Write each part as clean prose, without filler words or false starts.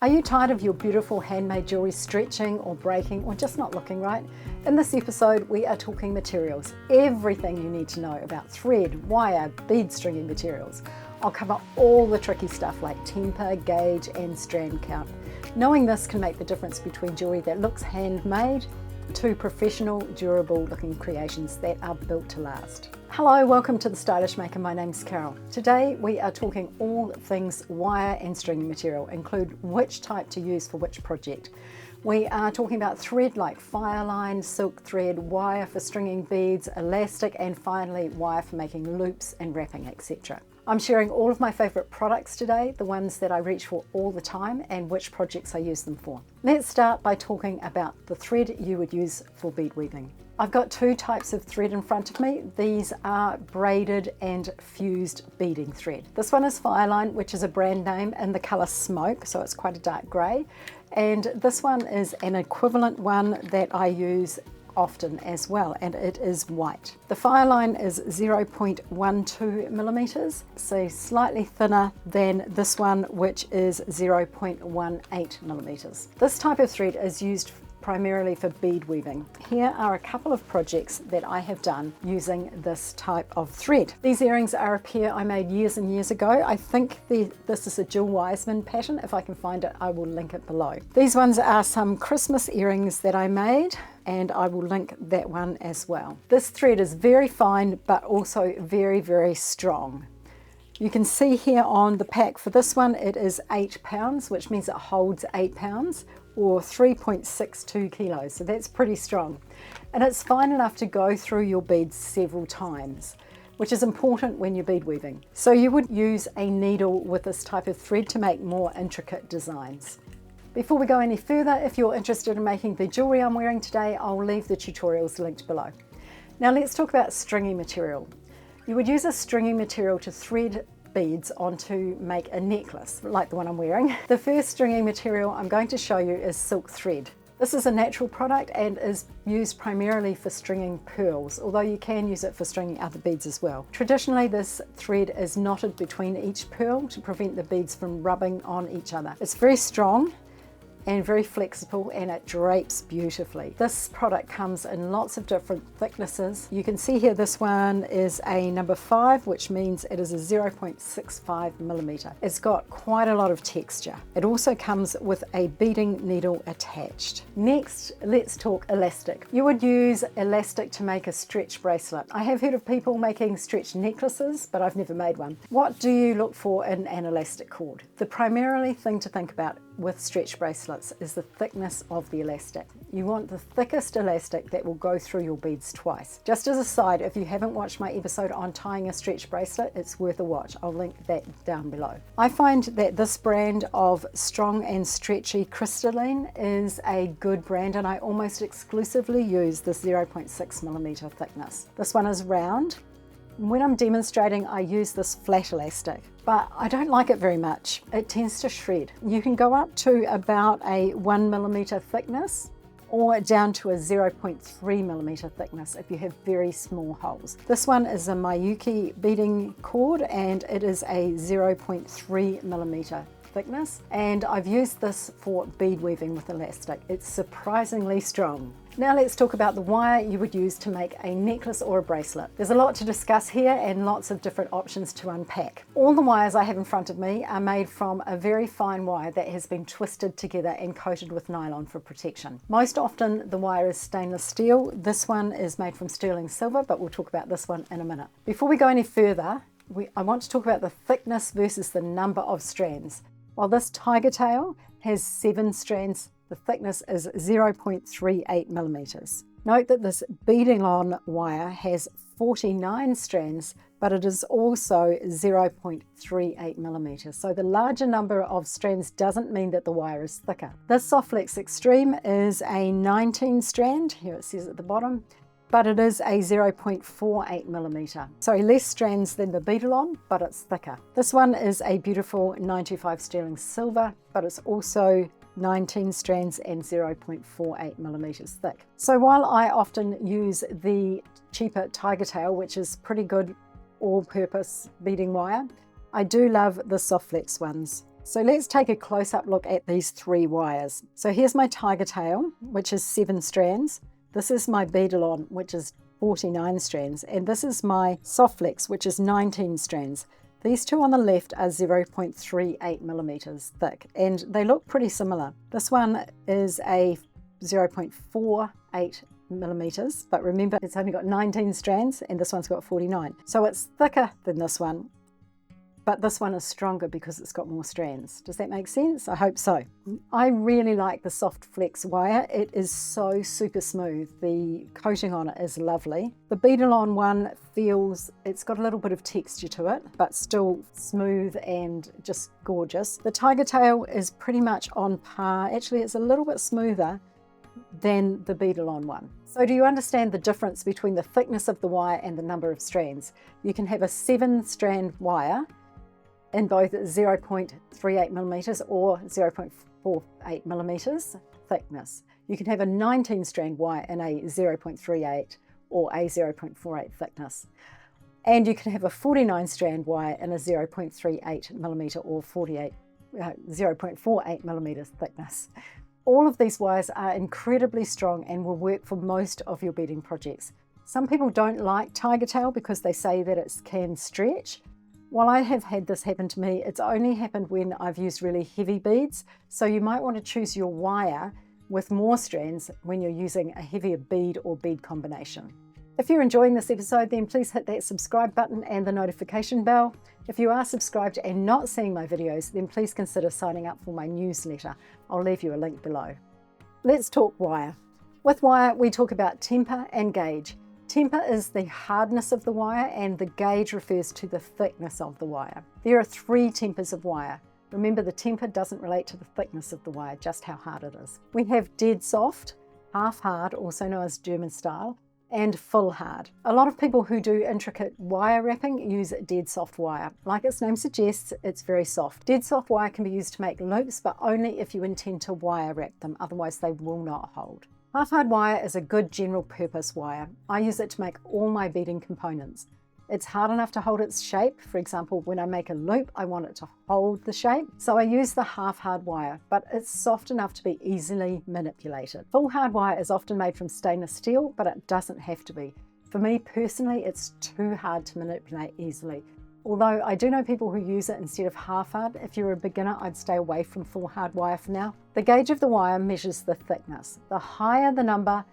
Are you tired of your beautiful handmade jewellery stretching or breaking or just not looking right? In this episode, we are talking materials, everything you need to know about thread, wire, bead stringing materials. I'll cover all the tricky stuff like temper, gauge and strand count. Knowing this can make the difference between jewellery that looks handmade to professional, durable looking creations that are built to last. Hello, welcome to The Stylish Maker. My name's Carol. Today we are talking all things wire and stringing material, include which type to use for which project. We are talking about thread like fireline, silk thread, wire for stringing beads, elastic, and finally wire for making loops and wrapping, etc. I'm sharing all of my favourite products today, the ones that I reach for all the time and which projects I use them for. Let's start by talking about the thread you would use for bead weaving. I've got two types of thread in front of me. These are braided and fused beading thread. This one is Fireline, which is a brand name in the colour Smoke, so it's quite a dark grey. And this one is an equivalent one that I use often as well, and it is white. The Fireline is 0.12 millimeters, so slightly thinner than this one, which is 0.18 millimeters. This type of thread is used primarily for bead weaving. Here are a couple of projects that I have done using this type of thread. These earrings are a pair I made years and years ago. I think this is a Jill Wiseman pattern. If I can find it, I will link it below. These ones are some Christmas earrings that I made, and I will link that one as well. This thread is very fine, but also very, very strong. You can see here on the pack for this one, it is 8 pounds, which means it holds 8 pounds or 3.62 kilos. So that's pretty strong. And it's fine enough to go through your beads several times, which is important when you're bead weaving. So you would use a needle with this type of thread to make more intricate designs. Before we go any further, if you're interested in making the jewellery I'm wearing today, I'll leave the tutorials linked below. Now let's talk about stringing material. You would use a stringing material to thread beads onto make a necklace like the one I'm wearing. The first stringing material I'm going to show you is silk thread. This is a natural product and is used primarily for stringing pearls, although you can use it for stringing other beads as well. Traditionally, this thread is knotted between each pearl to prevent the beads from rubbing on each other. It's very strong and very flexible, and it drapes beautifully. This product comes in lots of different thicknesses. You can see here this one is a number 5, which means it is a 0.65 millimeter. It's got quite a lot of texture. It also comes with a beading needle attached. Next, let's talk elastic. You would use elastic to make a stretch bracelet. I have heard of people making stretch necklaces, but I've never made one. What do you look for in an elastic cord? The primary thing to think about with stretch bracelets is the thickness of the elastic. You want the thickest elastic that will go through your beads twice. Just as a side, if you haven't watched my episode on tying a stretch bracelet, it's worth a watch. I'll link that down below. I find that this brand of strong and stretchy crystalline is a good brand, and I almost exclusively use the 0.6 millimeter thickness. This one is round. When I'm demonstrating, I use this flat elastic, but I don't like it very much. It tends to shred. You can go up to about a 1 millimeter thickness or down to a 0.3 millimeter thickness if you have very small holes. This one is a Miyuki beading cord, and it is a 0.3 millimeter thickness, and I've used this for bead weaving with elastic. It's surprisingly strong. Now let's talk about the wire you would use to make a necklace or a bracelet. There's a lot to discuss here and lots of different options to unpack. All the wires I have in front of me are made from a very fine wire that has been twisted together and coated with nylon for protection. Most often the wire is stainless steel. This one is made from sterling silver, but we'll talk about this one in a minute. Before we go any further, I want to talk about the thickness versus the number of strands. While this tiger tail has 7 strands, the thickness is 0.38 millimeters. Note that this beading on wire has 49 strands, but it is also 0.38 millimeters. So the larger number of strands doesn't mean that the wire is thicker. This Softflex Extreme is a 19 strand, here it says at the bottom, but it is a 0.48 millimeter. So less strands than the Beading, but it's thicker. This one is a beautiful 925 sterling silver, but it's also 19 strands and 0.48 millimeters thick. So while I often use the cheaper tiger tail, which is pretty good all-purpose beading wire, I do love the Softflex ones. So let's take a close-up look at these 3 wires. So here's my tiger tail, which is 7 strands. This is my Beading, which is 49 strands. And this is my soft flex, which is 19 strands. These 2 on the left are 0.38 millimeters thick, and they look pretty similar. This one is a 0.48 millimeters, but remember it's only got 19 strands and this one's got 49. So it's thicker than this one, but this one is stronger because it's got more strands. Does that make sense? I hope so. I really like the soft flex wire. It is so super smooth. The coating on it is lovely. The Beading one feels, it's got a little bit of texture to it, but still smooth and just gorgeous. The tiger tail is pretty much on par. Actually, it's a little bit smoother than the Beading one. So do you understand the difference between the thickness of the wire and the number of strands? You can have a 7-strand wire in both 0.38 millimeters or 0.48 millimeters thickness. You can have a 19-strand wire in a 0.38 or a 0.48 thickness. And you can have a 49-strand wire in a 0.38 millimeter or 0.48 millimeters thickness. All of these wires are incredibly strong and will work for most of your beading projects. Some people don't like tiger tail because they say that it can stretch. While I have had this happen to me, it's only happened when I've used really heavy beads. So you might want to choose your wire with more strands when you're using a heavier bead or bead combination. If you're enjoying this episode, then please hit that subscribe button and the notification bell. If you are subscribed and not seeing my videos, then please consider signing up for my newsletter. I'll leave you a link below. Let's talk wire. With wire, we talk about temper and gauge. Temper is the hardness of the wire and the gauge refers to the thickness of the wire. There are 3 tempers of wire. Remember, the temper doesn't relate to the thickness of the wire, just how hard it is. We have dead soft, half hard, also known as German style, and full hard. A lot of people who do intricate wire wrapping use dead soft wire. Like its name suggests, it's very soft. Dead soft wire can be used to make loops, but only if you intend to wire wrap them, otherwise they will not hold. Half-hard wire is a good general purpose wire. I use it to make all my beading components. It's hard enough to hold its shape. For example, when I make a loop, I want it to hold the shape. So I use the half-hard wire, but it's soft enough to be easily manipulated. Full hard wire is often made from stainless steel, but it doesn't have to be. For me personally, it's too hard to manipulate easily. Although I do know people who use it instead of half-hard. If you're a beginner, I'd stay away from full hard wire for now. The gauge of the wire measures the thickness. The higher the number,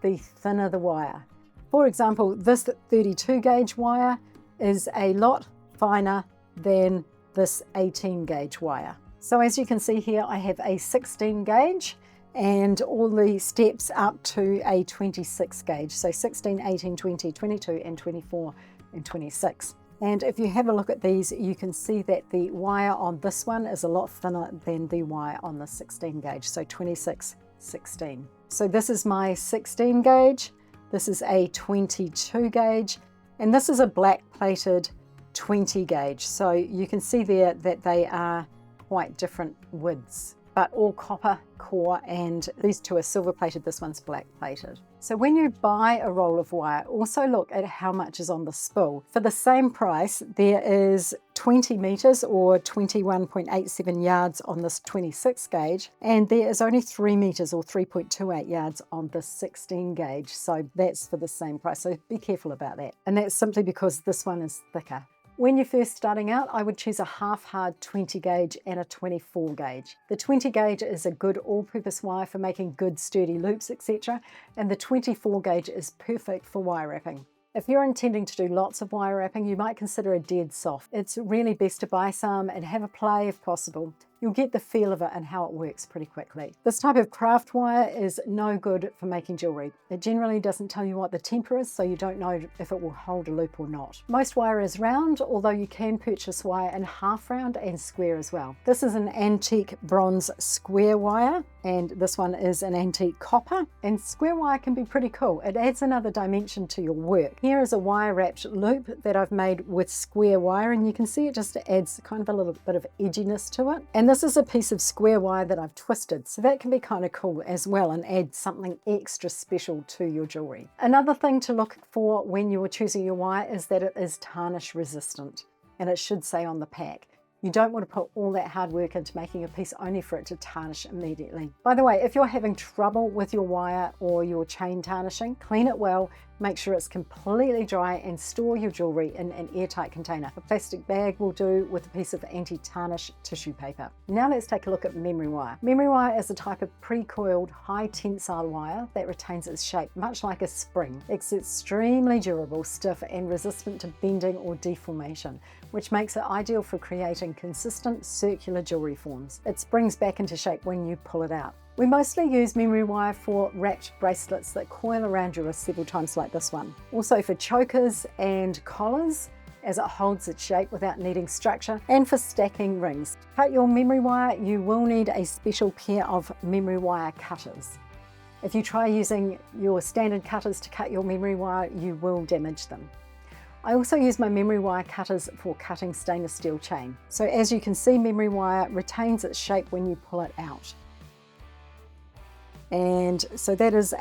the thinner the wire. For example, this 32 gauge wire is a lot finer than this 18 gauge wire. So as you can see here, I have a 16 gauge and all the steps up to a 26 gauge. So 16, 18, 20, 22, and 24, and 26. And if you have a look at these, you can see that the wire on this one is a lot thinner than the wire on the 16 gauge, so 26, 16. So this is my 16 gauge, this is a 22 gauge, and this is a black plated 20 gauge. So you can see there that they are quite different widths, but all copper core, and these 2 are silver plated, this one's black plated. So when you buy a roll of wire, also look at how much is on the spool. For the same price, there is 20 meters or 21.87 yards on this 26 gauge, and there is only 3 meters or 3.28 yards on the 16 gauge. So that's for the same price. So be careful about that. And that's simply because this one is thicker. When you're first starting out, I would choose a half-hard 20 gauge and a 24 gauge. The 20 gauge is a good all-purpose wire for making good sturdy loops, etc. And the 24 gauge is perfect for wire wrapping. If you're intending to do lots of wire wrapping, you might consider a dead soft. It's really best to buy some and have a play if possible. You'll get the feel of it and how it works pretty quickly. This type of craft wire is no good for making jewellery. It generally doesn't tell you what the temper is, so you don't know if it will hold a loop or not. Most wire is round, although you can purchase wire in half round and square as well. This is an antique bronze square wire, and this one is an antique copper. And square wire can be pretty cool. It adds another dimension to your work. Here is a wire wrapped loop that I've made with square wire, and you can see it just adds kind of a little bit of edginess to it. And this is a piece of square wire that I've twisted, so that can be kind of cool as well and add something extra special to your jewellery. Another thing to look for when you are choosing your wire is that it is tarnish resistant, and it should say on the pack. You don't want to put all that hard work into making a piece only for it to tarnish immediately. By the way, if you're having trouble with your wire or your chain tarnishing, clean it well, make sure it's completely dry, and store your jewellery in an airtight container. A plastic bag will do with a piece of anti-tarnish tissue paper. Now let's take a look at memory wire. Memory wire is a type of pre-coiled high tensile wire that retains its shape, much like a spring. It's extremely durable, stiff and resistant to bending or deformation, which makes it ideal for creating consistent circular jewellery forms. It springs back into shape when you pull it out. We mostly use memory wire for wrapped bracelets that coil around your wrist several times like this one. Also for chokers and collars, as it holds its shape without needing structure, and for stacking rings. To cut your memory wire, you will need a special pair of memory wire cutters. If you try using your standard cutters to cut your memory wire, you will damage them. I also use my memory wire cutters for cutting stainless steel chain. So as you can see, memory wire retains its shape when you pull it out. And so that is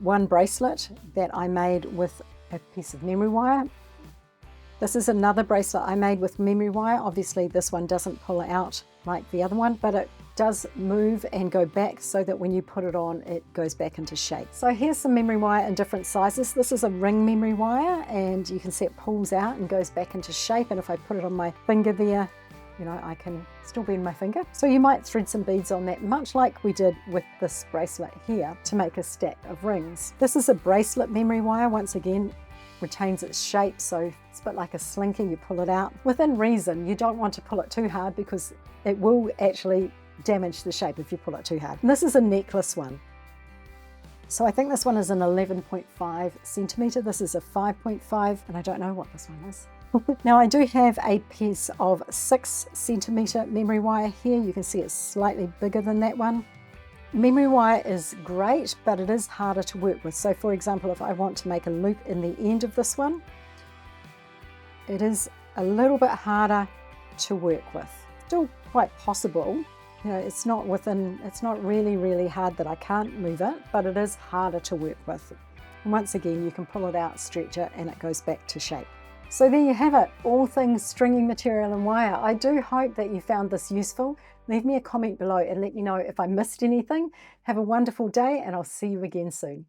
one bracelet that I made with a piece of memory wire. This is another bracelet I made with memory wire. Obviously this one doesn't pull out like the other one, but it does move and go back so that when you put it on, it goes back into shape. So here's some memory wire in different sizes. This is a ring memory wire, and you can see it pulls out and goes back into shape. And if I put it on my finger there, you know, I can still bend my finger. So you might thread some beads on that, much like we did with this bracelet here, to make a stack of rings. This is a bracelet memory wire. Once again, retains its shape, so it's a bit like a slinky. You pull it out within reason. You don't want to pull it too hard because it will actually damage the shape if you pull it too hard. And this is a necklace one. So I think this one is an 11.5 centimeter. This is a 5.5, and I don't know what this one is. Now I do have a piece of 6 centimeter memory wire here. You can see it's slightly bigger than that one. Memory wire is great, but it is harder to work with. So for example, if I want to make a loop in the end of this one, it is a little bit harder to work with. Still quite possible. You know, it's not really hard that I can't move it, but it is harder to work with. And once again, you can pull it out, stretch it, and it goes back to shape. So there you have it, all things stringing material and wire. I do hope that you found this useful. Leave me a comment below and let me know if I missed anything. Have a wonderful day, and I'll see you again soon.